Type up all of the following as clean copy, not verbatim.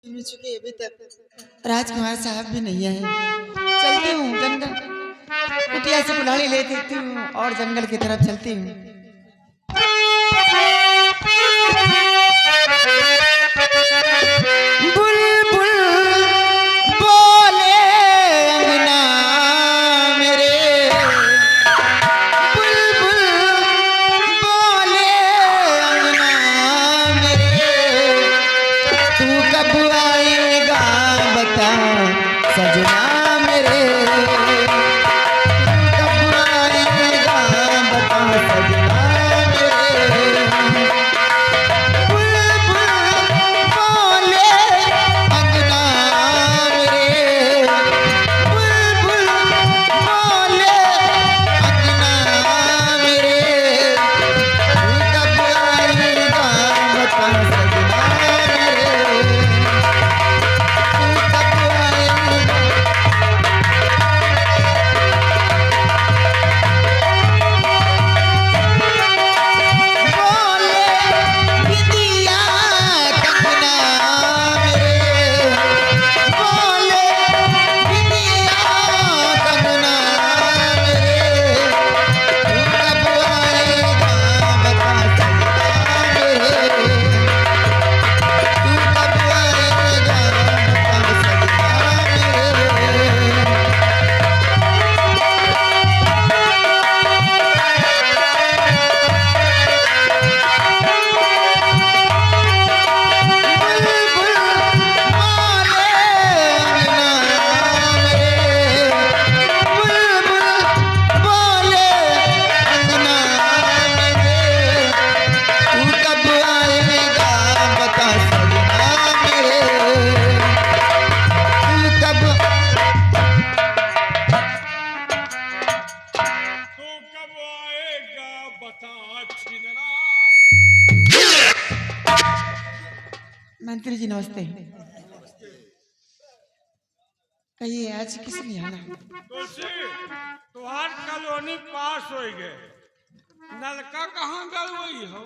मिल चुके अभी तक राजकुमार साहब भी नहीं आए। चलती हूँ जंगल, कुटिया से कुल्हाड़ी ले देती हूँ और जंगल की तरफ चलती हूँ। मंत्री जी नमस्ते। कहिए आज किस लिए आना? तुहार कॉलोनी पास हो गए, नलका कहाँ गड़वाई हो?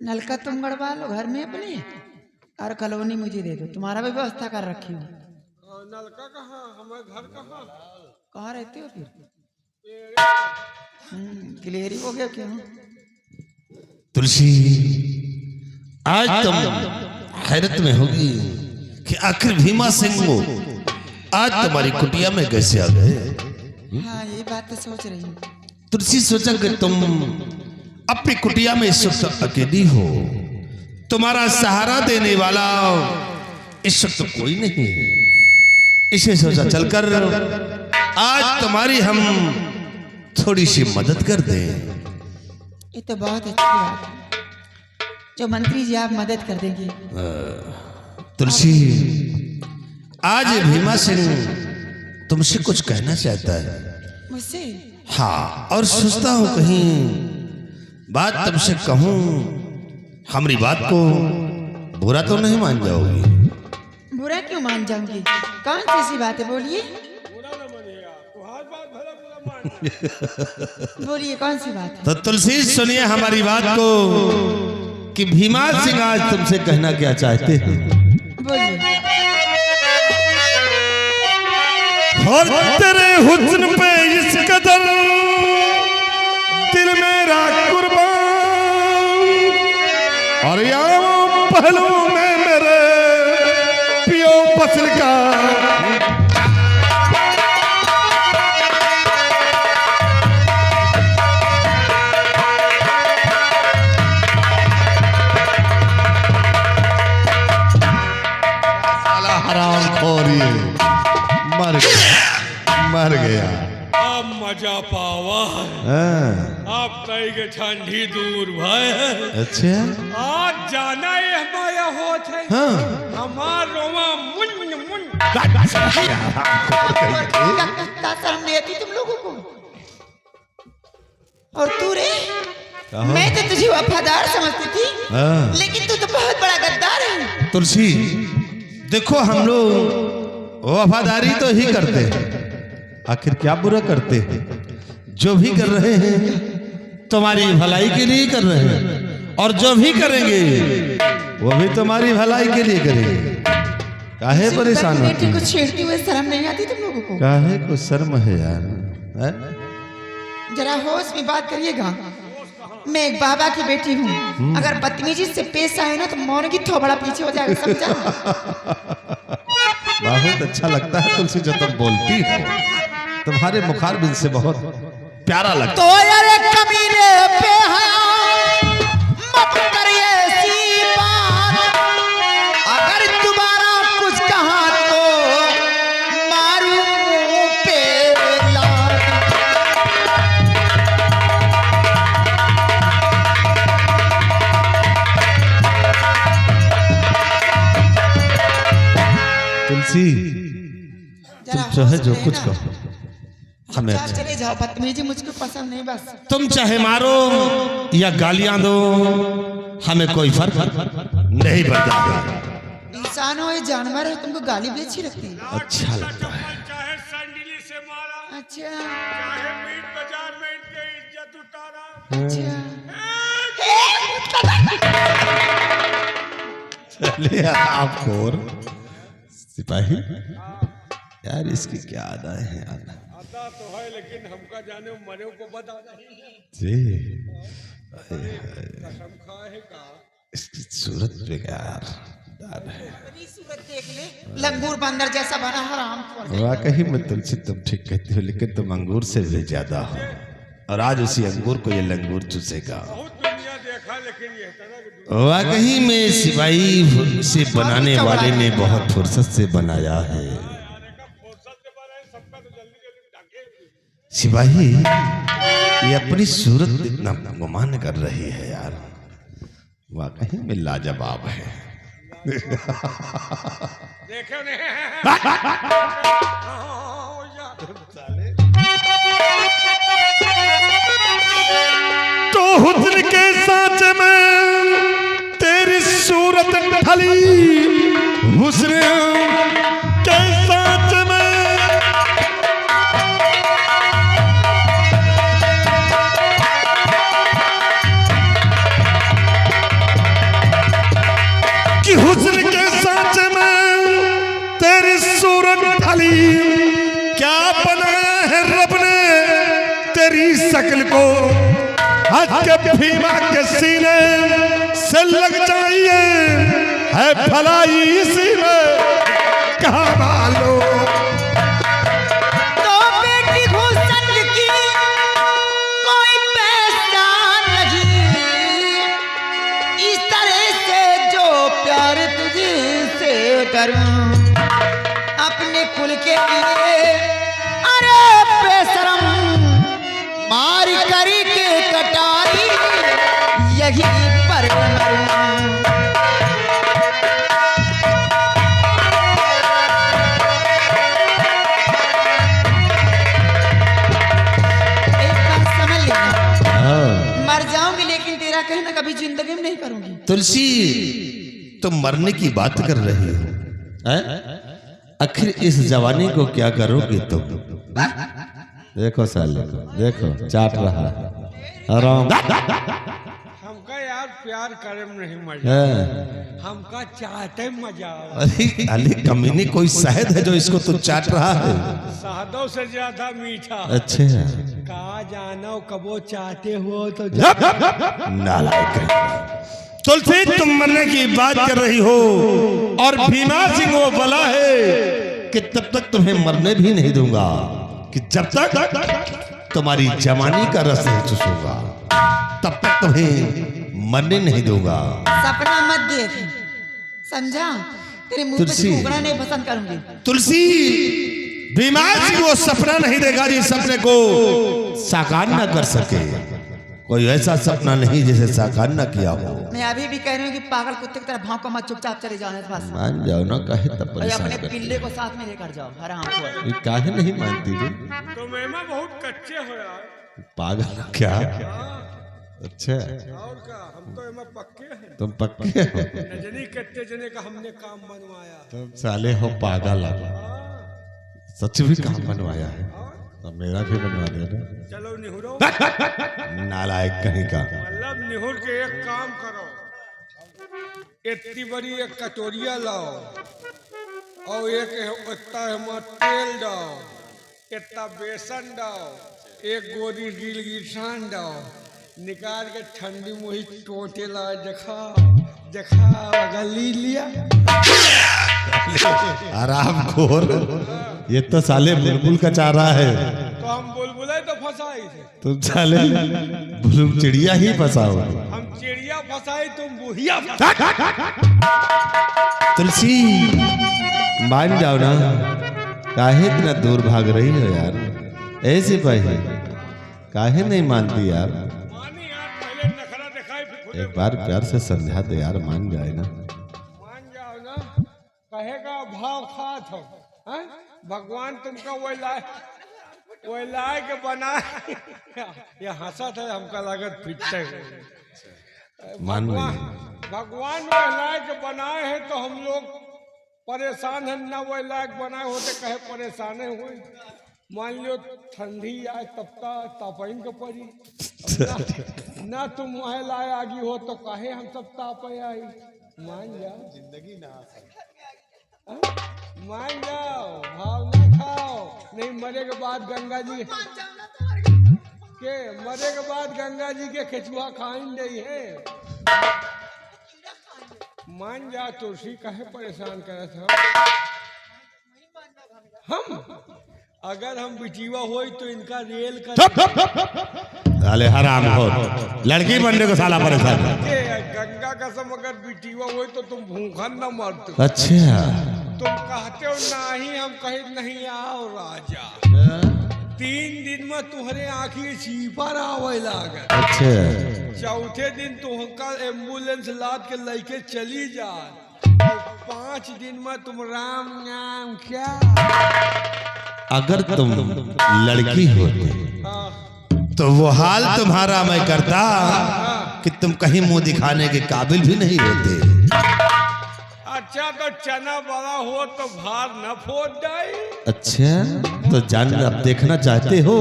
नलका तुम गड़वा लो घर में अपने और कॉलोनी मुझे दे दो, तुम्हारा भी व्यवस्था कर रखी हूँ। नलका कहाँ? हमारे घर कहाँ? कहाँ रहते हो फिर? क्लियर हो गया क्या? तुलसी आज तुम हैरत में होगी कि आखिर भीमा सिंह वो आज तुम्हारी कुटिया में कैसे आ गए। हाँ ये बात तो सोच रही हूँ। तुलसी सोचा कि तुम अपनी कुटिया में इस वक्त अकेली हो, तुम्हारा सहारा देने वाला इस वक्त कोई नहीं है। इसे सोचा चलकर आज तुम्हारी हम थोड़ी सी मदद कर दें। ये तो बहुत अच्छी बात है जो मंत्री जी आप मदद कर देंगे। तुलसी आज भीमा सिंह तुमसे कुछ कहना चाहता है। मुझसे? हाँ, और सोचता हूँ कहीं बात तुमसे कहूँ, हमारी बात को बुरा तो नहीं मान जाओगी? बुरा क्यों मान जाऊंगी? कौन सी सी बात है बोलिए। बोलिए कौन सी बात है? तो तुलसी सुनिए हमारी बात को कि भीमा सिंह आज तुमसे कहना क्या चाहते हैं। बोलिए। और तेरे हुस्न पे इस कदर दिल मेरा कुर्बान, और यहाँ पहलू में मेरे पियो फसल का मर गया। अब मजा पावा अब तई के ठंडी दूर भाई। अच्छा आज जाना ही हमारा होत है। हमार रोमा मुन मुन मुन शर्म नहीं आती तुम लोगों को? और तू रे, मैं तो तुझे वफादार समझती थी लेकिन तू तो बहुत बड़ा गद्दार है। तुलसी देखो हम लोग वफादारी तो ही करते हैं, आखिर क्या बुरा करते हैं? जो भी कर रहे हैं तुम्हारी भलाई के लिए कर रहे हैं, और जो भी करेंगे वो भी तुम्हारी भलाई के लिए करेंगे। काहे परेशान होती बेटी को है? छेड़ती हुए शर्म नहीं आती तुम लोगों को? काहे को शर्म है यार हैं? जरा होश में बात करिएगा। मैं एक बाबा की बेटी हूँ, अगर बदतमीजी से पेश आए ना तो मौन की थोबड़ा पीछे हो जाएगा, समझा? बहुत अच्छा लगता है तुलसी जब तुम बोलती हो, तुम्हारे मुखारबिन से बहुत प्यारा लगता तो यार कमीने पे मत करिए ऐसी बात, अगर दोबारा कुछ कहा तो मारू मुंह पे लात। तुलसी तुम चाहे जो कुछ कहो हमें चल अच्छा चले जाओ, बदतमीजी मुझको पसंद नहीं बस। तुम चाहे मारो या गालियां दो हमें कोई फर्क नहीं पड़ता। इंसान हो या जानवर हो, तुमको गाली भी अच्छी लगती है? अच्छा लगता है। चाहे सैंडली से मारा, अच्छा चाहे मीट बाजार में इनके इज्जत उतारा। अच्छा चलिए आप खोर सिपाही यार, इसकी क्या अदाएं हैं यार? आता तो है लेकिन हमका जाने मरे को बता नहीं। जी कसम खाए का इसकी सूरत बेकार दाद है। अपनी सूरत देख ले, लंगूर बंदर जैसा बना हराम खोर। वाकई में तुलसी तुम ठीक कहती हो, लेकिन तुम अंगूर से भी ज्यादा हो, और आज उसी अंगूर को ये लंगूर चूसेगा। बहुत दुनिया देखा लेकिन ये तरह वाकई में सिपाही से बनाने वाले ने बहुत फुर्सत से बनाया है। सिपाही ये अपनी सूरत इतना गुमान कर रही है यार, वाकई में लाजवाब है। देखे नहीं। तो हुस्न के साँच में तेरी सूरत ढली, हुस्न के साँच में कि हुस्न के साँच में तेरी सूरत ढली, क्या बनाया है रब ने तेरी शक्ल को, हज के भीमा के सीने से लग जाइए, है भलाई इसी में कहा मालो। तो बेटी हुस्न की कोई पहचान नहीं, इस तरह से जो प्यार तुझसे करूं अपने कुल के लिए, अरे बेशरम मार करी के कटारी यही पर मरूं। एक बात समझ लेना, मर जाऊंगी लेकिन तेरा कहना कभी जिंदगी में नहीं करूंगी। तुलसी तुम मरने की बात कर रही हो हैं? आखिर इस जवानी को क्या करोगे तुम? देखो साले को, देखो चाट रहा है आराम। हमका यार प्यार करे में नहीं मजा, हैं? हमका चाहते मजा आवा। अरे अली कमीने कोई शहद है जो इसको तू चाट रहा है? शहदों से ज्यादा मीठा। अच्छा कहा जानो कबो चाहते हो तो नालायक है। तुलसी तुम मरने की बात कर रही हो, और भीमा सिंह वो बला है कि तब तक तुम्हें मरने भी नहीं दूंगा, कि जब तक तुम्हारी जवानी का रस नहीं चूसूंगा तब तक तुम्हें मरने नहीं दूंगा। सपना मत देख, समझा? तेरे मुंह पे तुलसी। थूकना नहीं पसंद करूंगी। तुलसी भीमा सिंह वो सपना नहीं देगा जिस सपने को साकार न कर सके। कोई ऐसा सपना नहीं जिसे साकार न किया हो। मैं अभी भी कह रही हूँ कि पागल कुत्ते की तरह भौंको मत, चुपचाप चले जाओ मेरे पास। मान जाओ ना, काहे तब और परेशान अपने कर? पिल्ले को साथ में लेकर जाओ हराम खोर। ये काहे नहीं मानती रे? तो मेमा बहुत कच्चे हो यार। पागल क्या? अच्छा और क्या, हम तो एमा पक्के हैं। तुम पक्के हो? नजनी कितने जने का हमने काम बनवाया। तुम साले हो पागल। सच भी काम बनवाया है तो मेरा भी बनवा देना। चलो निहुरो। नालायक कहीं का। मतलब निहुर के एक काम करो, इतनी बड़ी एक कटोरिया लाओ, और एक इतना है तेल डाओ, इतना बेसन डाओ, एक गोदी गिलगिसान डाओ, निकाल के ठंडी मुही टोटे ला देखा देखा गली लिया। आराम खोर, ये तो साले बुलबुल का चारा है। तो हम बुलबुले तो फंसाई थे, तुम साले बुलबुल चिड़िया ही फंसाओ। हम चिड़िया फंसाई तुम बुढ़िया। तुलसी मान जाओ ना, काहे इतना दूर भाग रही हो यार? ऐसे भाई काहे नहीं मानती यार? मानी यार, पहले नखरा दिखाई फिर खुद एक बार प्यार से समझा दे यार, मान जाए ना। मान जाओ ना, कहेगा भाव खात हो। हैं? भगवान तुमका वही लाए के बनाए। ये हंसा था, हमका लागत फिटते मान भगवान वही लाए के बनाए हैं, तो हम लोग परेशान है ना। वही लायक बनाए होते कहे परेशान हुए। मान लो ठंडी आए तपता तापइन के पड़ी ना तुम वह लाए आगी हो तो कहे हम सब ताप आई। मान जाओ, जिंदगी ना मान जाओ, भाव ना खाओ। नहीं मरे के बाद गंगा जी के मरे के बाद गंगा जी के खिचुआ खाइन नहीं है। मान जा, तुलसी कहे परेशान करे था। हम अगर हम बिटीवा होई तो इनका रेल कर साले हराम हो, लड़की बनने को साला परेशान। गंगा कसम अगर बिटीवा होई तो तुम भूखन न मरते। अच्छा तुम कहते हो नहीं, हम कहे नहीं आओ राजा। 3 दिन में तुम्हारे आँखी छीपर आवे लागत। अच्छा, चौथे दिन तुमका एम्बुलेंस लाद के लेके चली जा। 5 दिन में तुम राम नाम क्या। अगर तुम लड़की होते तो वो हाल तुम्हारा मैं करता कि तुम कहीं मुंह दिखाने के काबिल भी नहीं होते। अच्छा तो चना बड़ा हो तो भार न फोड़ जाए। अच्छा तो जान अब देखना चाहते हो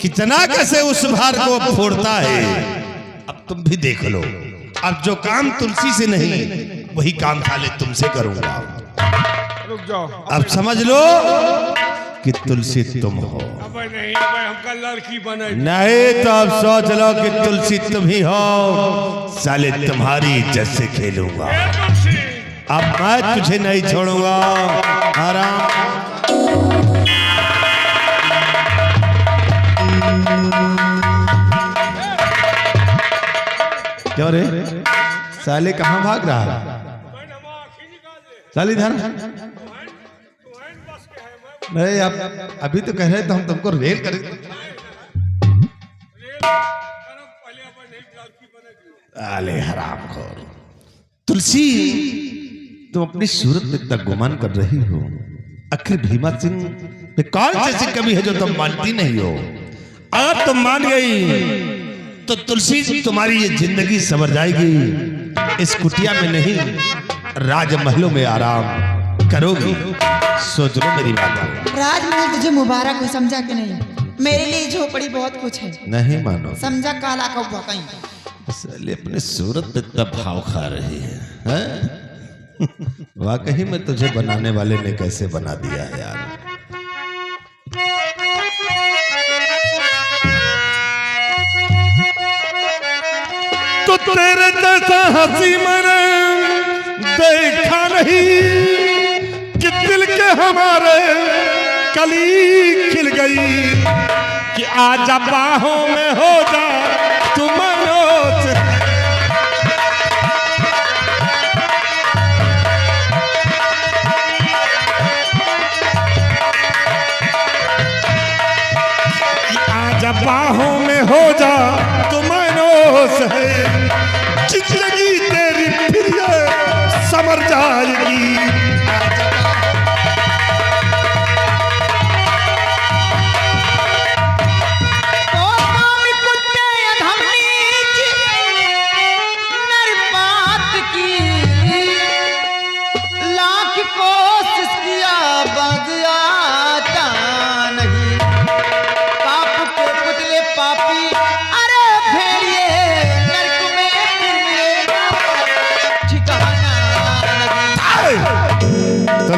कितना कैसे उस भार को अब फोड़ता है। अब तुम भी देख लो, अब जो काम तुलसी से नहीं वही काम खाले तुमसे करूंगा। रुक जाओ, अब समझ लो कि तुलसी तुम हो। अब नहीं, अब हमका लड़की बने। नहीं तो अब सोच लो कि तुलसी तुम ही हो। साले तुम्हारी इज्जत से खेलूंगा। अब मैं तुझे नहीं छोड़ूंगा। आराम क्यों रे साले, कहाँ भाग रहा है? साले इधर नहीं, आप अभी तो कह रहे थे हम तुमको रेल कर। आले हराम खोर, तुलसी तुम अपनी सूरत में इतना गुमान कर रही हो। आखिर भीमा सिंह में कौन सी कमी है जो तुम मानती नहीं हो? अगर तुम मान गई तो तुलसी तुम्हारी ये जिंदगी संवर जाएगी। इस कुटिया में नहीं, राजमहलों में आराम करोगी। सोच लो मेरी बात। राजमहल तुझे मुबारक हो, समझा कि नहीं? मेरे लिए झोपड़ी बहुत कुछ है। नहीं मानो, समझा काला कौवा कहीं। साले अपने सूरत पे इतना भाव खा रही है? वाकई में तुझे बनाने वाले ने कैसे बना दिया है यार। तो तेरे जैसा हंसी मैंने देखा नहीं कि दिल के हमारे कली खिल गई कि आजा बाहों में हो जा तुम मनोज। आजा बाहों में हो जा तुम मनोज है। जिंदगी तेरी फिर ये समर जाएगी। ओ काम कुत्ते अधमनी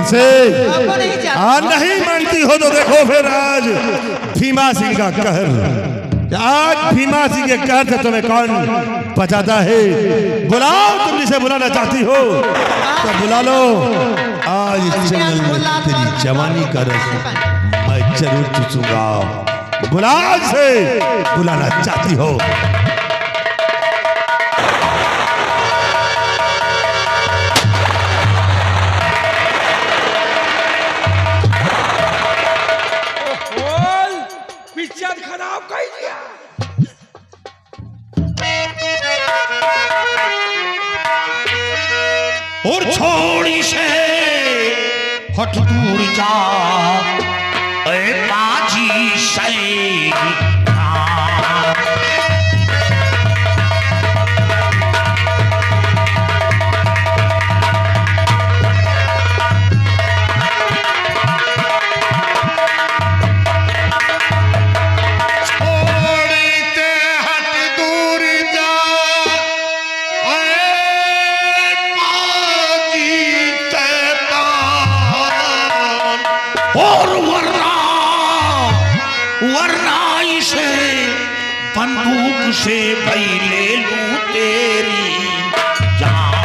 से आपको नहीं जानता। नहीं मानती हो तो देखो फिर आज भीमा सिंह का कहर। आज भीमा सिंह के कहर से तुम्हें कौन बचाता है? बुलाओ, तुम जिसे बुलाना चाहती हो तो बुला लो। आज इस जंगल में तेरी जवानी का रस मैं जरूर चूसूंगा। बुलाओ से, बुलाना चाहती हो। पिक्चर खराब कर दिया। और छोड़ी से हट दूर जा ए बाजी से और वरना इसे बंदूक से भाई ले लूं तेरी जान।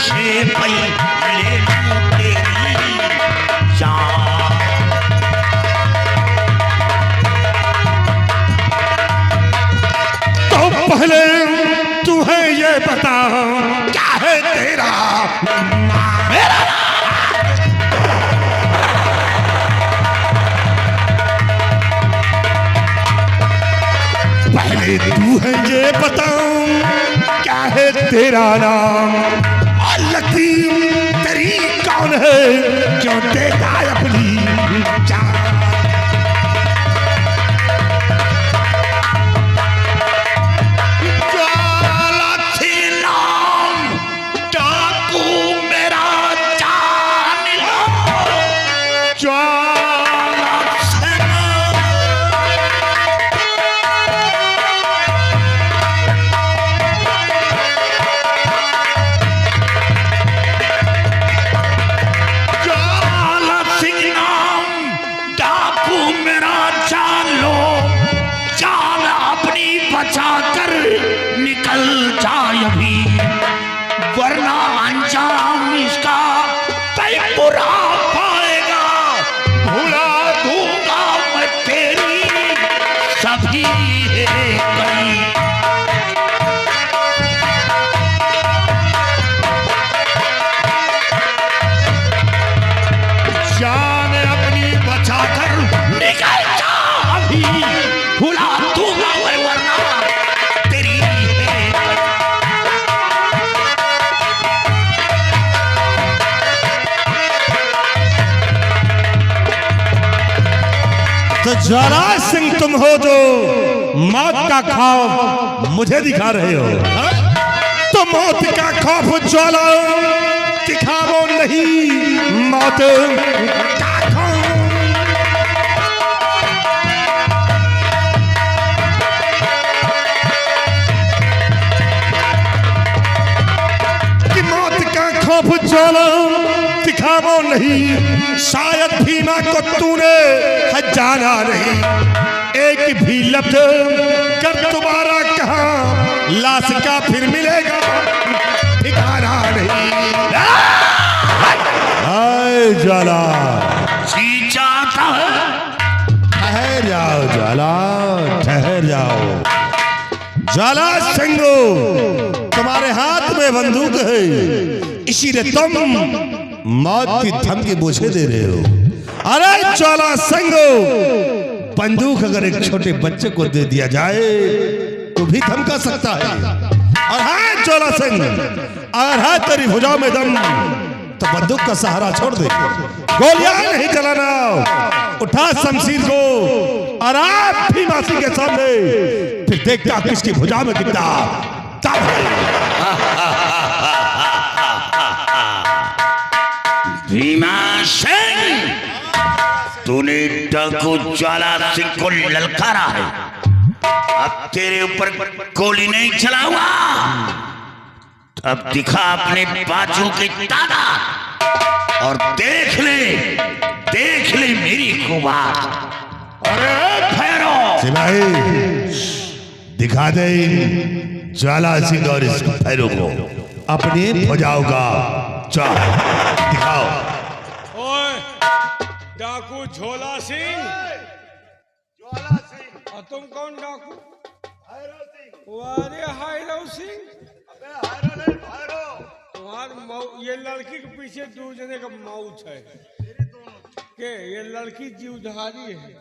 से भाई ले लूं तेरी जान। तो पहले तू है ये बता क्या है तेरा मेरा? पहले तू है ये बता क्या है तेरा नाम? लगती तेरी कौन है क्यों देता अपनी जान? ज्वाला थी नाम डाकू मेरा जान लो। ज्वाला से बचाकर निकल जाए अभी, वरना अंजाम इसका तय बुरा पाएगा। भुला दूंगा मैं तेरी सभी कई। जान अपनी बचाकर निकल जा अभी, भुला दूंगा मैं वरना तेरी तो ज्वाला सिंह तुम हो जो मौत का खौफ मुझे दिखा रहे हो। तो मौत का खौफ ज्वाला दिखाओ नहीं, मौत का खौफ कि मौत का खौफ ज्वाला दिखाओ नहीं। शायद भीमा को तूने जाना नहीं, एक भी लफ्ज कर तुम्हारा कहा लाश का फिर मिलेगा ठिकाना नहीं। हाय ज्वाला जी चाहता है, ठहर जाओ ज्वाला, ठहर जाओ। ज्वाला सिंह तुम्हारे हाथ में बंदूक है, इसीलिए तुम मौत की धमकी मुझे दे रहे हो। अरे ज्वाला सिंह, बंदूक अगर एक छोटे बच्चे को दे दिया जाए तो भी धमका सकता है। और हाँ ज्वाला सिंह, अगर है तेरी भुजाओं में दम तो बंदूक का सहारा छोड़ दे। गोलियां नहीं चलाना, उठा शमशीर को और आप भीमा सिंह के सामने, फिर देखता किसकी भुजा में कितना दम है। भीमा सिंह, तूने डाकू ज्वाला सिंह को ललकारा है, अब तेरे ऊपर गोली नहीं चलाऊंगा। अब दिखा अपने बाजू की ताकत और देख ले मेरी कुबार। अरे भैरो, सिपाही दिखा दे ज्वाला सिंह और इस भैरो को अपने भुजाओं का चाल दिखाओ। ओए डाकू झोला सिंह, और तुम कौन डाकू? अरे हायरव सिंह, तुम्हार ये लड़की के पीछे 2 जने का मौत है के? ये लड़की जीवधारी है,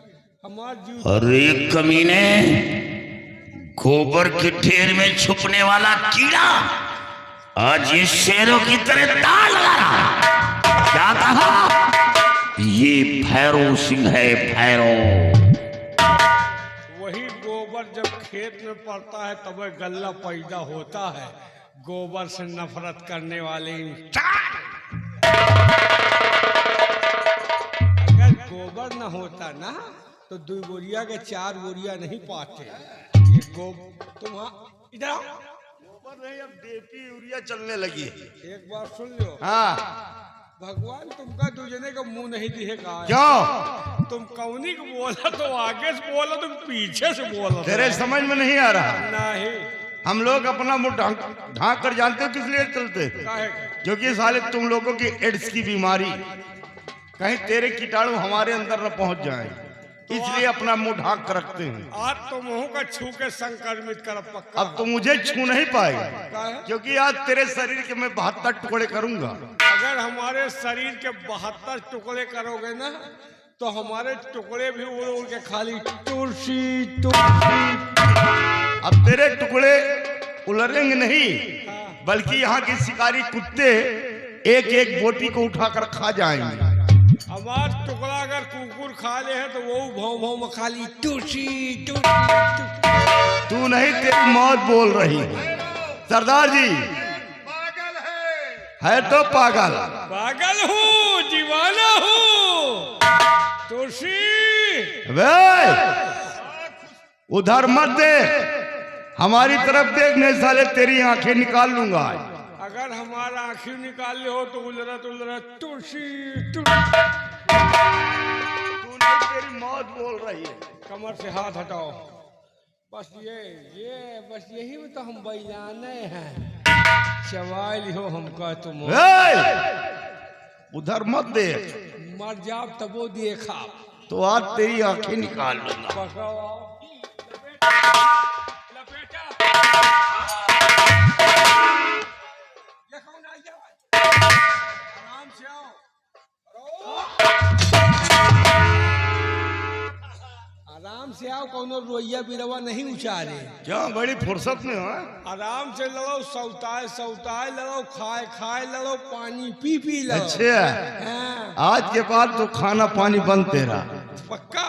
हमार जीव। अरे कमीने, गोबर के ढेर में छुपने वाला कीड़ा आज ये शेरों की तरह दाल लगा रहा। क्या कहा? ये भैरव सिंह है, भैरव। वही गोबर जब खेत में पड़ता है तब गल्ला पैदा होता है। गोबर से नफरत करने वाले इंसान, अगर गोबर न होता ना तो 2 बोरिया के 4 बोरिया नहीं पाते। ये तुम इधर आओ। गोबर नहीं, अब डीएपी यूरिया चलने लगी है। एक बार सुन लो। हाँ, भगवान तुमका 2 जने का मुंह नहीं दिखेगा। क्यों? तुम कौनी को बोला तो आगे से बोला, तुम पीछे से बोला। तेरे समझ में नहीं आ रहा। नहीं, हम लोग अपना मुंह ढांक कर जानते हो किस लिए चलते? क्योंकि साले तुम लोगों की एड्स की बीमारी कहीं तेरे कीटाणु हमारे अंदर न पहुंच जाएं, इसलिए अपना मुंह ढांक कर रखते हैं। आज तो मुंह का छू के संक्रमित कर पक्का। अब तो मुझे छू नहीं पाएगा, क्योंकि आज तेरे शरीर के मैं 72 टुकड़े करूंगा। अगर हमारे शरीर के 72 टुकड़े करोगे ना तो हमारे टुकड़े भी उड़ उड़ के खाली तुलसी तुलसी। अब तेरे टुकड़े उलरेंगे नहीं, बल्कि यहाँ के शिकारी कुत्ते एक एक बोटी को उठाकर खा जाएंगे। हमार टुकड़ा अगर कुकुर खा ले है तो वो भाव भाव में खाली तुलसी तुलसी। तू नहीं, तेरी मौत बोल रही है। सरदार जी है तो पागल। पागल हूँ, दीवाना हूँ। तुलसी उधर मत दे, हमारी तरफ देखने साले तेरी आंखें निकाल लूंगा। अगर हमारा आंखें निकाल ले हो तो उलरत उलरत तुलसी तुलसी। तू नहीं, तेरी मौत बोल रही है। कमर से हाथ हटाओ। बस ये बस यही में तो हम बैलाने हैं। सवाल हो हमका तुम उधर मत दे, मर जाओ तबो देखा तो आज तेरी आंखें निकाल लूंगा। आराम से आओ, आराम से आओ। कोनो रोइया बिरवा नहीं उचारे। क्या बड़ी फुर्सत में हो? आराम से लड़ो, सौताए लड़ो, खाए लड़ो, पानी पी लड़ो। अच्छा, हाँ। आज के बाद तो खाना पानी बंद तेरा। पक्का?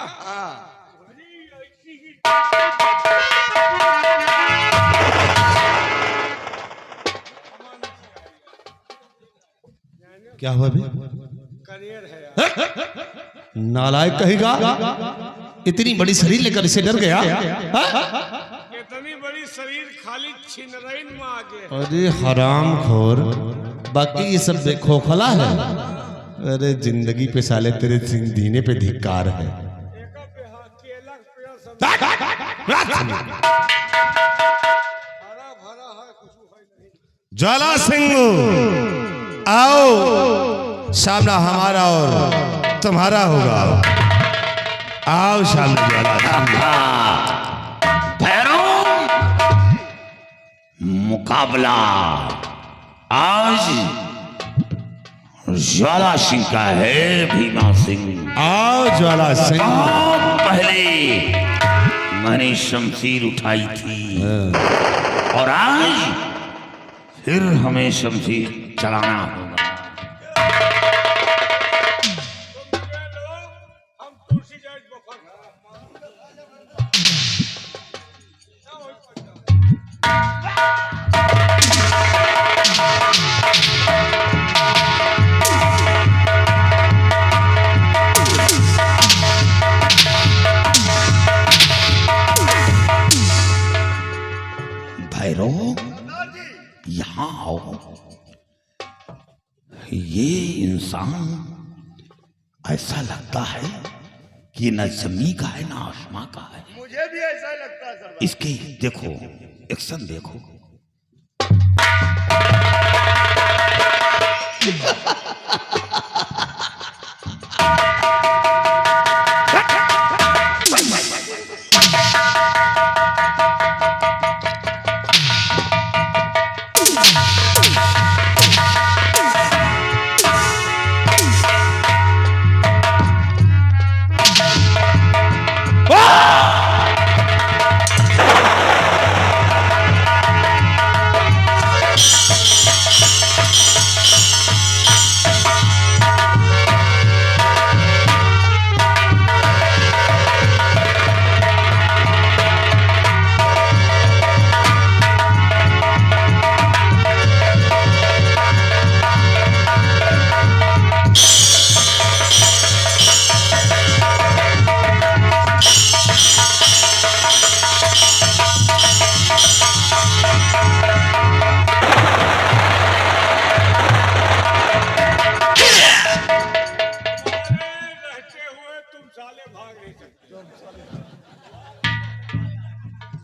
क्या हुआ भी? करियर है यार। नालायक कहेगा, इतनी बड़ी शरीर लेकर इसे डर गया। इतनी बड़ी शरीर खाली छिनरैन में आ गए। अरे हराम खोर, बाकी ये सब खोखला है। अरे जिंदगी पे साले तेरे दीने पे धिक्कार है। ज्वाला सिंह आओ, सामना हमारा और तुम्हारा होगा। आओ सामने ज्वाला भैरव, मुकाबला आज ज्वाला सिंह का है। भीमा सिंह, आओ ज्वाला सिंह। पहले मैंने शमशीर उठाई थी और आज फिर हमें शमशीर चलाना होगा। ये इंसान ऐसा लगता है कि न जमी का है ना आसमां का है। मुझे भी ऐसा ही लगता है सरदार। इसके देखो, एक्शन देखो।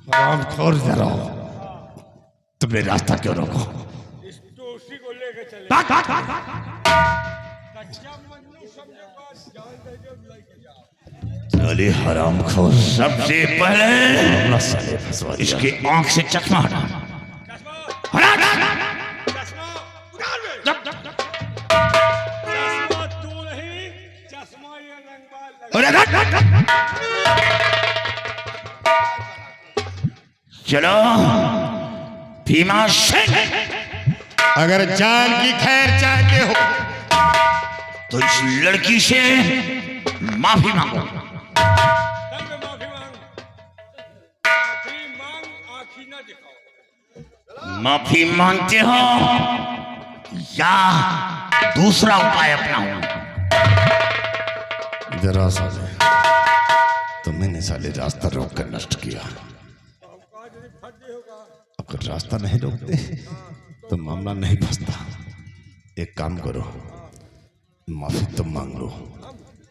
रामखोर जरा, तुमने रास्ता क्यों रोको? इस दोषी को लेके चले। कच्चा मजनू सबके पास जान दे जो लेके जाओ। चले हरामखोर, सबसे पहले इसके आंख से चश्मा हटा। चश्मा उतार दे। चश्मा तू नहीं, चश्मा ये रंगबाज लगा। चलो भीमा सिंह, अगर जान की खैर चाहते हो तो इस लड़की से माफी मांगो। माफी मांग, आँखी ना दिखाओ। माफी मांगते हो या दूसरा उपाय अपनाओ? जरा साले, तो मैंने साले रास्ता रोक कर नष्ट किया। अगर रास्ता नहीं रोकते तो मामला नहीं फंसता। एक काम करो, माफी तुम मांग लो,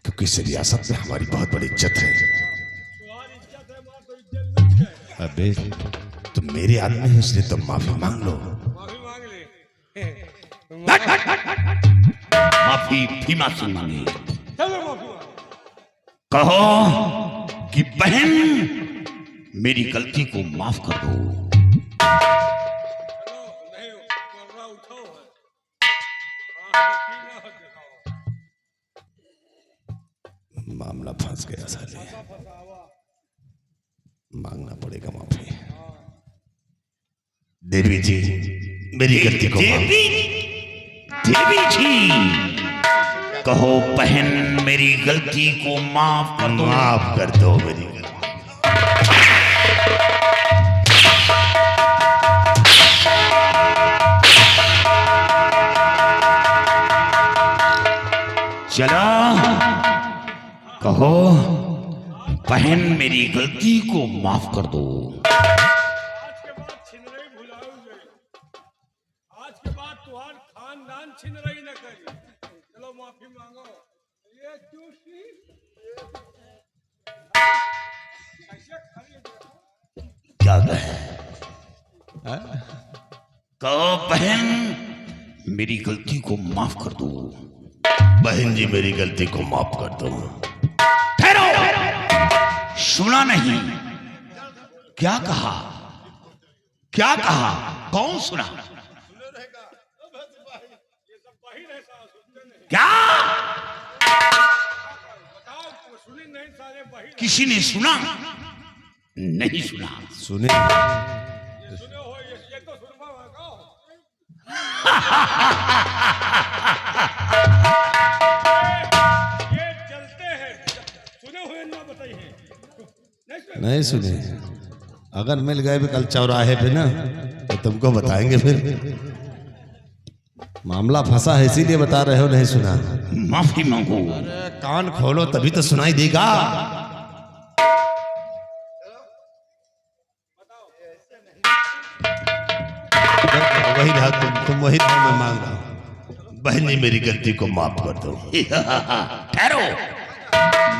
क्योंकि इस रियासत में हमारी बहुत बड़ी इज्जत है। अबे तुम मेरे आदमी हो, इसलिए तुम माफी मांग लो। माफी मांग ले। माफी भीमा से मांगे। चलो माफी मांग। कहो कि बहन मेरी गलती को माफ कर दो। नहीं कर्रा उठाओ है। आँखी ना दिखाओ। मामला फंस गया साले, मांगना पड़ेगा माफी। देवी जी, मेरी गलती को देवी जी, कहो बहन मेरी गलती को माफ कर दो। माफ कर दो मेरी गलती। चलो कहो बहन मेरी गलती को माफ कर दो। आज के बाद छिनरई भुलाओगे। आज के बाद तुम्हार खानदान छिनरई न करी। चलो माफी मांगो। ये दोषी ऐसे खड़ी क्या कहे? कहो बहन मेरी गलती को माफ कर दो। बहन जी, मेरी गलती को माफ कर दो। ठहरो, सुना नहीं? क्या कहा? क्या कहा? कौन सुना? क्या बताओ, सुनी नहीं सारे बही किसी ने सुना? नहीं सुना। सुने सुने हो। ये तो सुनवा मांगो। ये चलते हैं, सुने हुए ना बताइए। नहीं सुने। अगर मिल गए भी कल चौराहे पे ना, तो तुमको बताएंगे। फिर मामला फंसा है, इसीलिए बता रहे हो। नहीं सुना? माफी मांगो। कान खोलो तभी तो सुनाई देगा। वही रहा, तुम वही रहो, मैं मांग रहा हूं। बहन जी मेरी गलती को माफ कर दो। ठहरो,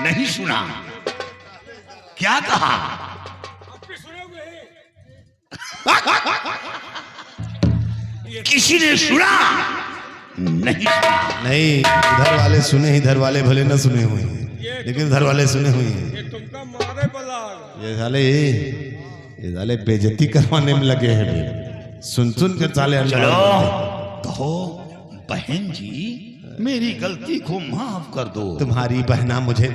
नहीं सुना क्या कहा? आपके सुने हुए किसी ने सुना? नहीं सुना। नहीं, इधर वाले सुने, इधर वाले भले न सुने हुए हैं, लेकिन इधर वाले सुने हुए हैं। ये तुमका मारे बला ये साले बेइज्जती करवाने में लगे हैं बे। सुन के साले चलो कहो बहन जी मेरी गलती को माफ कर दो। तुम्हारी बहना मुझे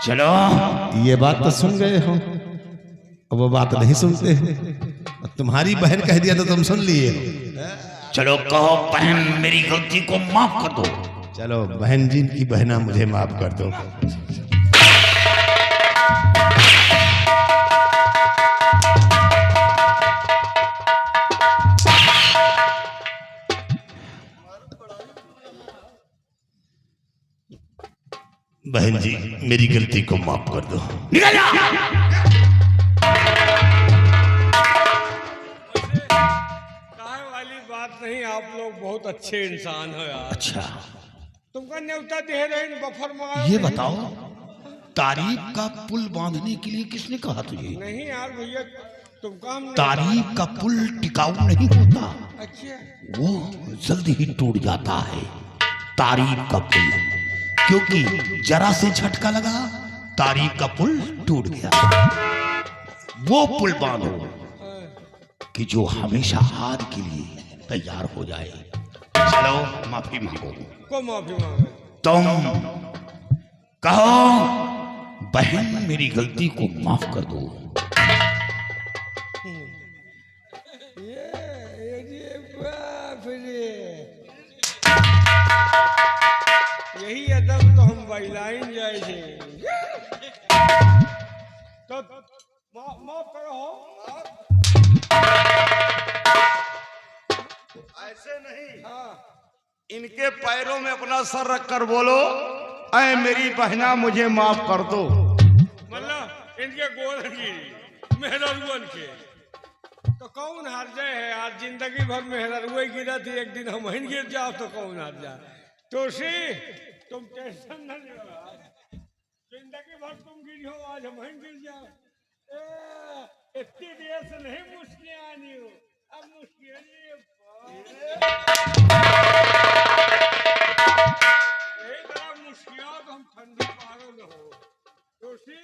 चलो ये बात तो सुन गए हो, अब वो बात नहीं सुनते हो। तुम्हारी बहन कह दिया तो तुम सुन लिए हो। चलो कहो बहन मेरी गलती को माफ कर दो। चलो बहन जी की बहना मुझे माफ कर दो। बहन जी मेरी गलती को माफ कर दो। निकल जा। काहे वाली बात नहीं, आप लोग बहुत अच्छे इंसान हो यार। अच्छा तुमका न्योता दे रहे इन बफर में ये बताओ तारीफ का पुल बांधने के लिए किसने कहा तुझे? नहीं यार भैया, तुमका हम तारीफ का पुल टिकाऊ नहीं होता, अच्छा वो जल्दी ही टूट जाता है। तारीफ का पुल क्योंकि जरा से झटका लगा तारीफ का पुल टूट गया। वो पुल बांधो कि जो हमेशा हार के लिए तैयार हो जाए। चलो माफी मांगो। को माफी मांगे। तुम कहो बहन मेरी गलती को माफ कर दो। ये बाप रे, यही अदब तो हम बहलाइन जाए थे। तो माफ करो। ऐसे नहीं, हाँ इनके पैरों में अपना सर रखकर बोलो, ऐ मेरी बहना मुझे माफ कर दो। मतलब इनके गोल की मेहररुअन के तो कौन हार जाए है यार। जिंदगी भर मेहररुए गिरा थी, एक दिन हम ही गिर जाओ तो कौन हार जाए। तुलसी तुम टेंशन न लो, जिंदगी भर तुम गिरी हो, आज हम ही गिर जाओ। इतनी देर से नहीं मुश्किल आनी हो, अब मुश्किल मुश्किल हम ठंडी पागल हो। तुलसी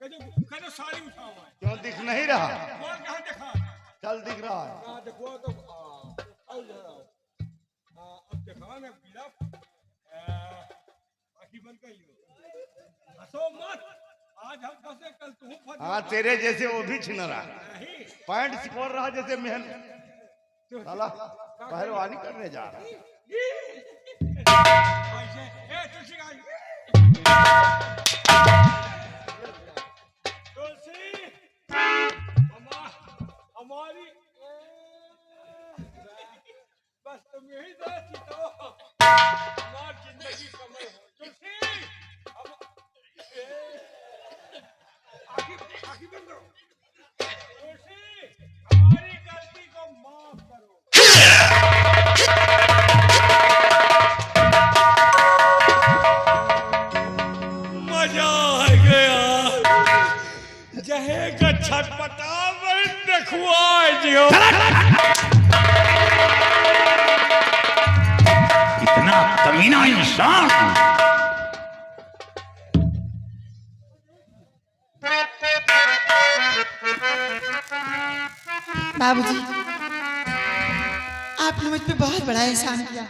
कदो साड़ी उठाओ है। क्यों दिख नहीं रहा? कौन कहाँ देखा? चल दिख रहा है। कहाँ देखो तो अब देखा ना पीला बाकी बंद कर लियो। हंसो मत, आज हम फंसे कल तुम फंस। हाँ तेरे जैसे वो भी छिन रहा, नहीं पैंट सिकोड़ रहा जैसे मेहन साला पहलवानी करने जा रहा। ऐसे तुलसी तुलसी हमारी बस तुम यही तो हमारी जिंदगी कमर हो। तुलसी आखिर बंद करो। तुलसी हमारी गलती को माफ करो। मजा आ गया, जहे का छटपटा देखुआ जियो। इतना कमीना इंसान। बाबूजी, आपने मुझ पे बहुत बड़ा एहसान किया।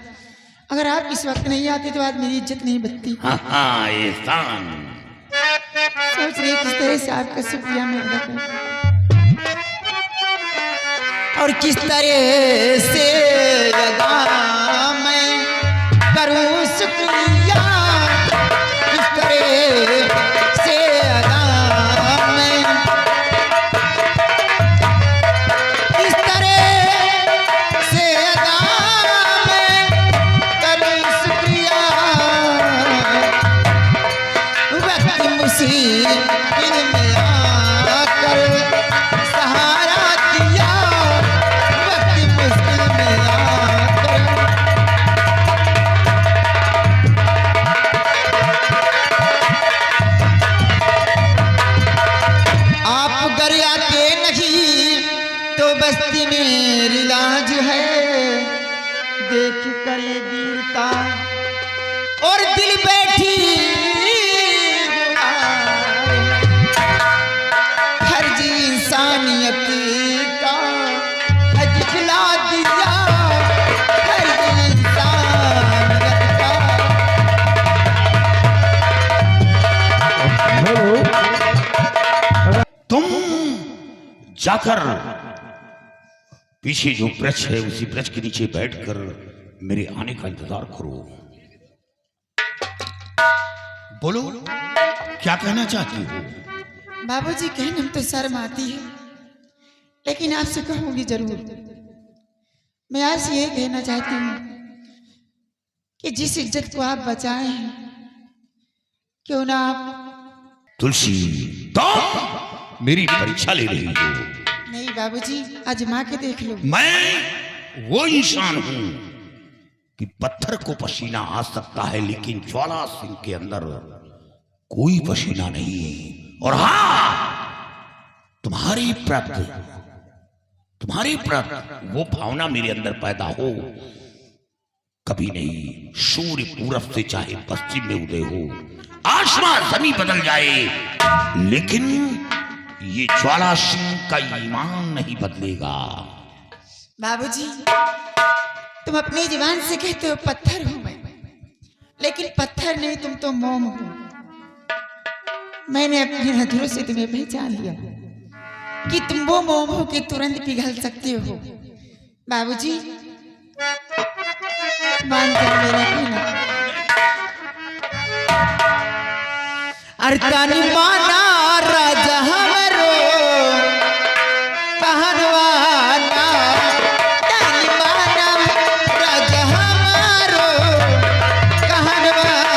अगर आप इस वक्त नहीं आते तो आज मेरी इज्जत नहीं बचती। हाँ एहसान। सोच रही किस तरह से आपका शुक्रिया मैं अदा करूं और किस तरह से अदा मैं करूं शुक्रिया, किस तरह से अदा मैं, किस तरह से अदा मैं करूं शुक्रिया। वक्त मुसीबत में मेरी लाज है, देख कर ये वीरता और दिल बैठी हर जी इंसानियत का हज खिला दिया, हर जी इंसानियत का। तुम जाकर पीछे जो वृक्ष है उसी वृक्ष के नीचे बैठकर मेरे आने का इंतजार करो। बोलो, क्या कहना चाहती हो? बाबूजी, कहने में तो शर्म आती है, लेकिन आपसे कहूंगी जरूर। मैं आपसे ये कहना चाहती हूँ कि जिस इज्जत को आप बचाए हैं, क्यों ना आप। तुलसी, तो मेरी परीक्षा ले रही हो? नहीं बाबूजी, आजमा के देख लो। मैं वो इंसान हूं कि पत्थर को पसीना आ सकता है, लेकिन ज्वाला सिंह के अंदर कोई पसीना नहीं है। और हाँ, तुम्हारी प्रति वो भावना मेरे अंदर पैदा हो कभी नहीं। सूर्य पूरब से चाहे पश्चिम में उदय हो, आसमान जमीन बदल जाए, लेकिन ये ज्वाला सिंह का ईमान नहीं बदलेगा। बाबूजी, तुम अपनी जुबान से कहते हो पत्थर हूं मैं, लेकिन पत्थर नहीं, तुम तो मोम हो। मैंने अपनी नजरों से तुम्हें पहचान लिया कि तुम वो मोम हो कि तुरंत पिघल सकते हो। बाबूजी, मान कर मेरा कहना। अरे तानी माना राजा हमरो कहनवाना, तानी माना राजा हमारो कहनवाना।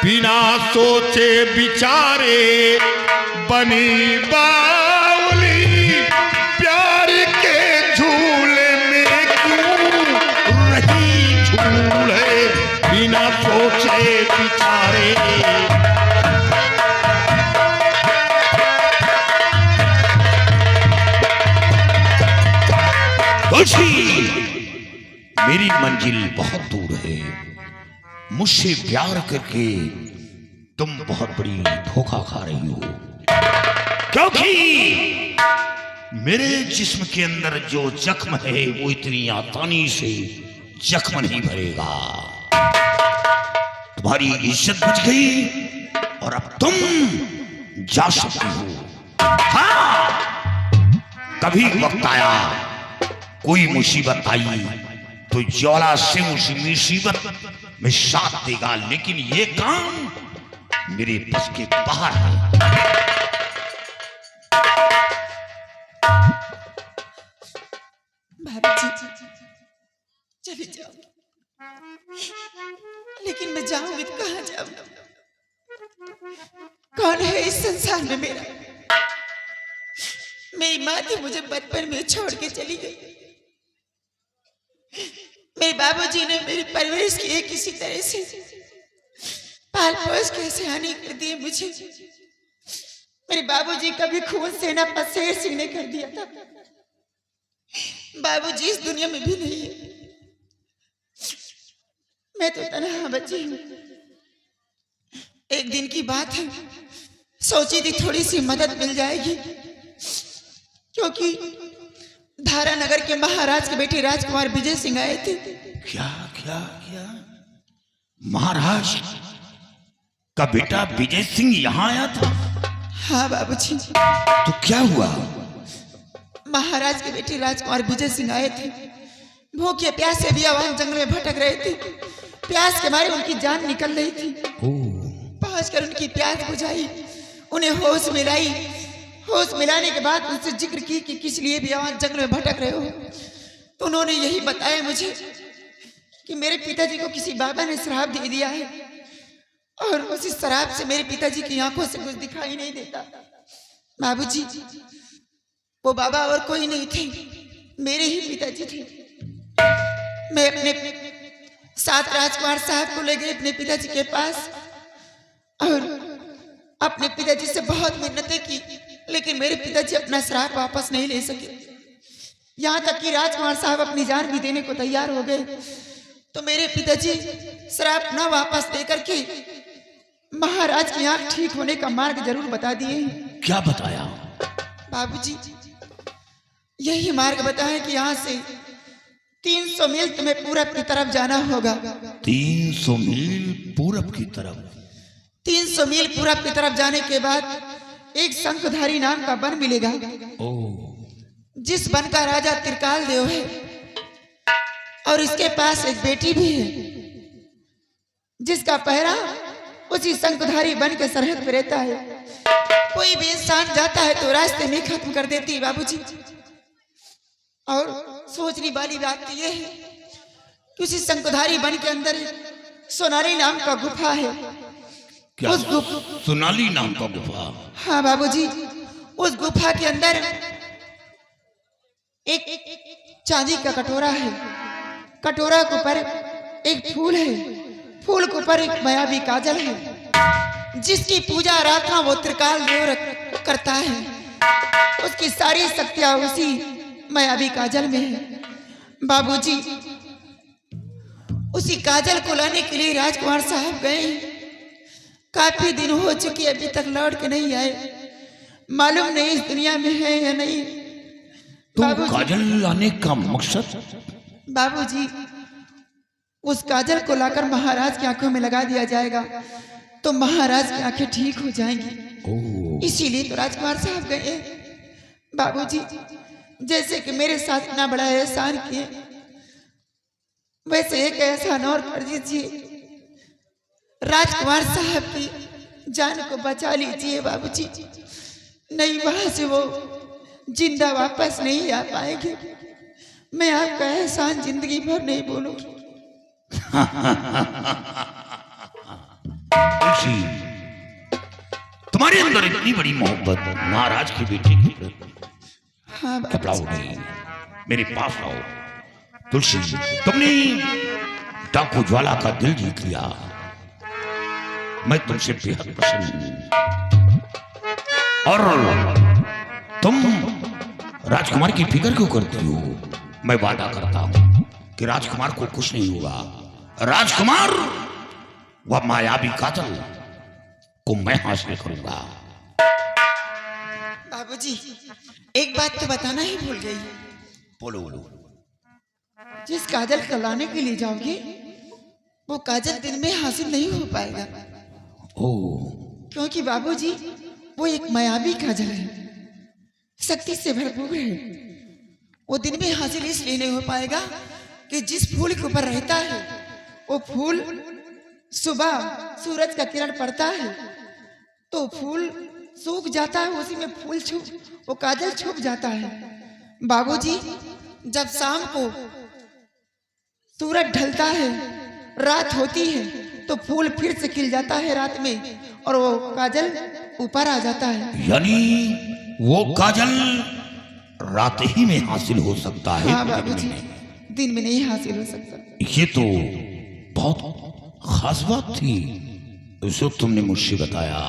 बिना सोचे विचारे बनी बावली, प्यार के झूले में क्यों रही झूले, बिना सोचे विचारे। मेरी मंजिल बहुत दूर है, मुझसे प्यार करके तुम बहुत बड़ी धोखा खा रही हो, क्योंकि मेरे जिस्म के अंदर जो जख्म है वो इतनी आसानी से जख्म नहीं भरेगा। तुम्हारी इज्जत बच गई और अब तुम जा सकती हो। हाँ, कभी वक्त आया, कोई मुसीबत आई तो ज्वाला सिंह उस मुसीबत में साथ देगा, लेकिन ये काम मेरे बस के बाहर है। बाबूजी चली जाओ, लेकिन मैं जाऊंगी तो कहाँ जाऊंगी? कौन है इस संसार में मेरा? मेरी माँ थी, मुझे बचपन में छोड़ के चली गई। मेरे बाबूजी ने मेरी परवरिश की किसी तरह से पाल पोस के सयानी कर दिए मुझे। मेरे बाबूजी कभी खून से ना पसेर सीने कर दिया था। बाबूजी इस दुनिया में भी नहीं है। मैं तो तन्हा बची हूँ। एक दिन की बात है, सोची थी थोड़ी सी मदद मिल जाएगी, क्योंकि धारा नगर के महाराज के बेटे राजकुमार विजय सिंह आए थे। क्या क्या क्या? महाराज का बेटा विजय सिंह यहाँ आया था? हाँ बाबूजी। तो क्या हुआ? महाराज के बेटे राजकुमार विजय सिंह आए थे। भूखे प्यासे भी आवाज जंगल में भटक रहे थे। प्यास के मारे उनकी जान निकल रही थी। पहुंच कर उनकी प्यास बुझाई, उन्हें होश मिलाई। होश मिलाने के बाद उनसे जिक्र की कि किस लिए भी आवाज जंगल में भटक रहे हो। तो उन्होंने यही बताया मुझे कि मेरे पिताजी को किसी बाबा ने शराब दे दिया है, और उसी शराब से मेरे पिताजी की आंखों से कुछ दिखाई नहीं देता। बाबूजी, वो बाबा और कोई नहीं थे, मेरे ही पिताजी थे। मैं अपने 7 राजकुमार साहब को ले गई अपने पिताजी के पास, और अपने पिताजी से बहुत मिन्नतें की, लेकिन मेरे पिताजी अपना श्राप वापस नहीं ले सके। यहाँ तक कि राजकुमार साहब अपनी जान भी देने को तैयार हो गए। तो मेरे पिताजी श्राप न वापस दे करके महाराज की आंख ठीक होने का मार्ग जरूर बता दिए। क्या बताया? बाबूजी, यही मार्ग बताया कि यहाँ से 300 मील तुम्हें पूरब की तरफ जाना होगा। 300 मील पूरब की तरफ? 300 मील पूरब की तरफ जाने के बाद एक शंखधारी नाम का वन मिलेगा। जिस वन का राजा त्रिकाल देव है, और इसके पास एक बेटी भी है, जिसका पहरा उसी शंखधारी वन के सरहद पे रहता है। कोई भी इंसान जाता है तो रास्ते में खत्म कर देती है बाबूजी। और सोचने वाली बात यह है कि उसी शंखधारी वन के अंदर सोनाली नाम का गुफा है। क्या? उस सोनाली नाम का गुफा? हाँ बाबूजी, उस गुफा के अंदर एक चांदी का कटोरा है। कटोरा के ऊपर एक फूल है, फूल के ऊपर एक मायावी काजल है, जिसकी पूजा आराधना वो त्रिकाल देव करता है। उसकी सारी शक्तियां उसी मायावी काजल में है। बाबूजी, उसी काजल को लाने के लिए राजकुमार साहब गए। काफी दिन हो चुके, अभी तक लौट के नहीं आए। मालूम नहीं इस दुनिया में है या नहीं। तो काजल लाने का मकसद? बाबूजी, उस काजल को लाकर महाराज की आंखों में लगा दिया जाएगा तो महाराज की आंखें ठीक हो जाएंगी। इसीलिए तो राजकुमार साहब गए। बाबूजी, जैसे कि मेरे साथ इतना बड़ा एहसान किए, वैसे एक एहसान और कर दीजिए। राजकुमार साहब की जान को बचा लीजिए बाबूजी, नहीं वहां से वो जिंदा वापस नहीं आ पाएंगे। मैं आपका एहसान जिंदगी भर नहीं भूलूंगी। तुम्हारे अंदर इतनी बड़ी मोहब्बत महाराज की बेटी की प्रति। हाँ घबराओ नहीं, मेरे पास आओ। तुलसी, तुमने डाकू ज्वाला का दिल जीत लिया। मैं तुमसे बेहद प्रसन्न हूं, और तुम राजकुमार की फिक्र क्यों करती हो? मैं वादा करता हूं कि राजकुमार को कुछ नहीं होगा। राजकुमार, वह मायावी काजल को मैं हासिल करूंगा। बाबूजी, एक बात तो बताना ही भूल गई। बोलो। जिस काजल को लाने के लिए जाओगे वो काजल दिन में हासिल नहीं हो पाएगा। ओ क्योंकि बाबूजी वो एक मायावी काजल है, शक्ति से भरपूर है। वो दिन में हासिल इसलिए नहीं हो पाएगा कि जिस फूल के ऊपर रहता है वो फूल सुबह सूरज का किरण पड़ता है तो फूल सूख जाता है, उसी में फूल वो काजल छुप जाता है। बाबूजी जब शाम को सूरज ढलता है, रात होती है तो फूल फिर से खिल जाता है रात में और वो काजल ऊपर आ जाता है। यानी वो काजल रात ही में हासिल हो सकता है। हाँ बाबूजी, दिन में नहीं हासिल हो सकता। ये तो बहुत खास बात थी जो तुमने मुझसे बताया।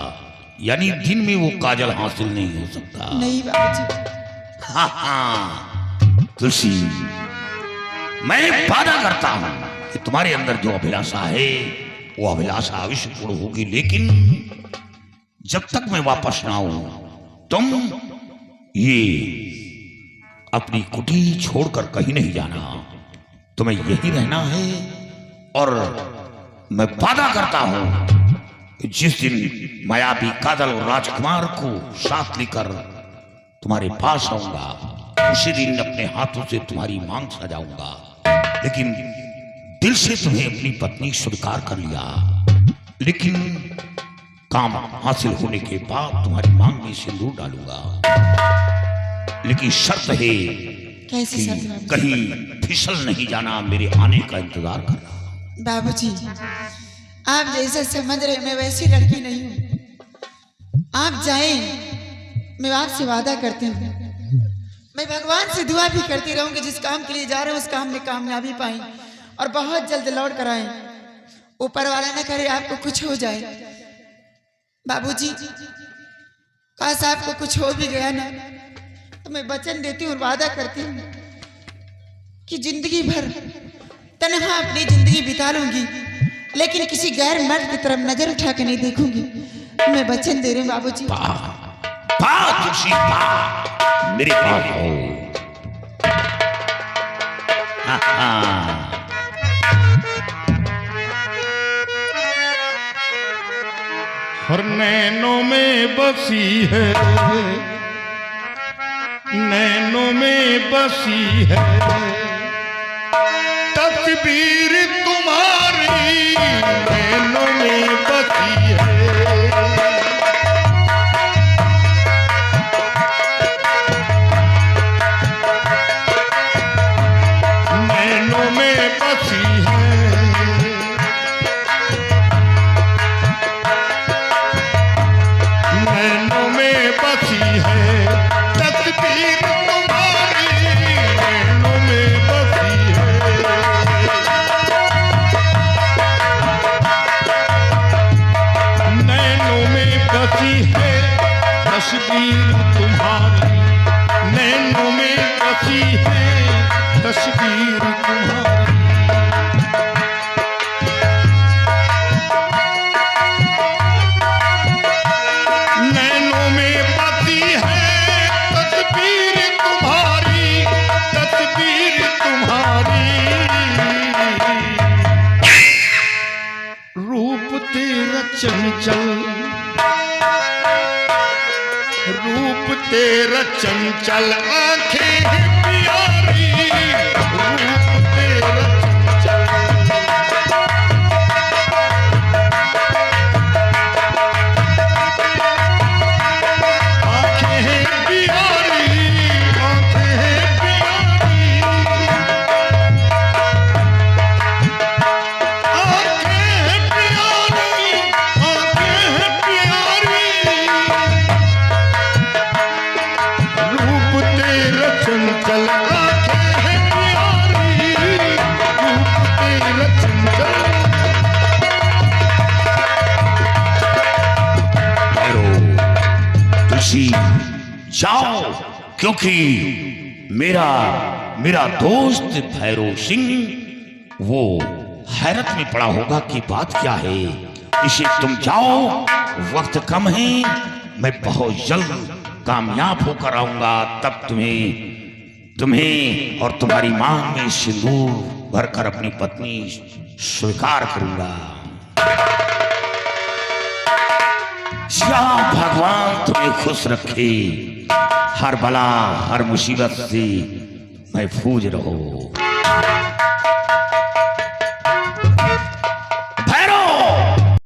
यानी दिन में वो काजल हासिल नहीं हो सकता। नहीं बाबूजी। हाँ तुलसी, मैं वादा करता हूं कि तुम्हारे अंदर जो अभिलाषा है वो अभिलाषा अवश्य पूर्ण होगी, लेकिन जब तक मैं वापस ना आऊं तुम ये अपनी कुटी छोड़कर कहीं नहीं जाना, तुम्हें यही रहना है। और मैं वादा करता हूं कि जिस दिन मायावी काजल और राजकुमार को साथ लेकर तुम्हारे पास आऊंगा उसी दिन अपने हाथों से तुम्हारी मांग सजाऊंगा। लेकिन दिल से तुम्हें अपनी पत्नी स्वीकार कर लिया, लेकिन काम हासिल होने के बाद तुम्हारी मांग में सिंदूर डालूंगा। लेकिन शर्त है कैसी कि शर्त बाबूजी? कहीं फिसल नहीं जाना, मेरे आने का इंतजार करना। बाबूजी आप जैसा समझ रहे मैं वैसी लड़की नहीं हूँ। आप जाएं, मैं आपसे वादा करती हूँ, मैं भगवान से दुआ भी करती रहूंगी जिस काम के लिए जा रहे हैं उस काम में कामयाबी पाएं और बहुत जल्द लौट कर आए। ऊपर वाला न करे आपको कुछ हो जाए। बाबूजी काश आपको कुछ हो भी गया ना तो मैं वचन देती हूँ और वादा करती हूँ कि जिंदगी भर तन्हा अपनी जिंदगी बिता लूंगी, लेकिन किसी गैर मर्द की तरफ नजर उठा के नहीं देखूंगी। मैं वचन दे रही हूँ बाबूजी। तुलसी मेरे पास आओ। हर नैनों में बसी है, नैनों में बसी है तस्वीर तुम्हारी, नैनों में बसी है। नैनों में बसी है, नैनों में बसी है तस्वीर तुम्हारी, नैनों में बसी है। नैनों में बसी है तस्वीर तुम्हारी, नैनों में बसी है तस्वीर तुम्हारी। नैनों में बसी है तस्वीर तुम्हारी, तस्वीर तुम्हारी। रूप तेरा चंचल, रूप तेरा चंचल आंखें हैं प्यारी, रूप तेरा चंचल। आंखें हैं प्यारी, आंखें हैं प्यारी, आंखें हैं प्यारी, आंखें हैं प्यारी। रूप तेरा चंचल आंखें हैं प्यारी, रूप तेरा चंचल। तुलसी जाओ, क्योंकि मेरा दोस्त भैरव सिंह वो हैरत में पड़ा होगा कि बात क्या है। इसे तुम जाओ, वक्त कम है, मैं बहुत जल्द कामयाब होकर आऊंगा, तब तुम्हें तुम्हें और तुम्हारी मांग में सिंदूर भरकर अपनी पत्नी स्वीकार करूंगा। या भगवान तुम्हें खुश रखे, हर बला हर मुसीबत से महफूज रहो।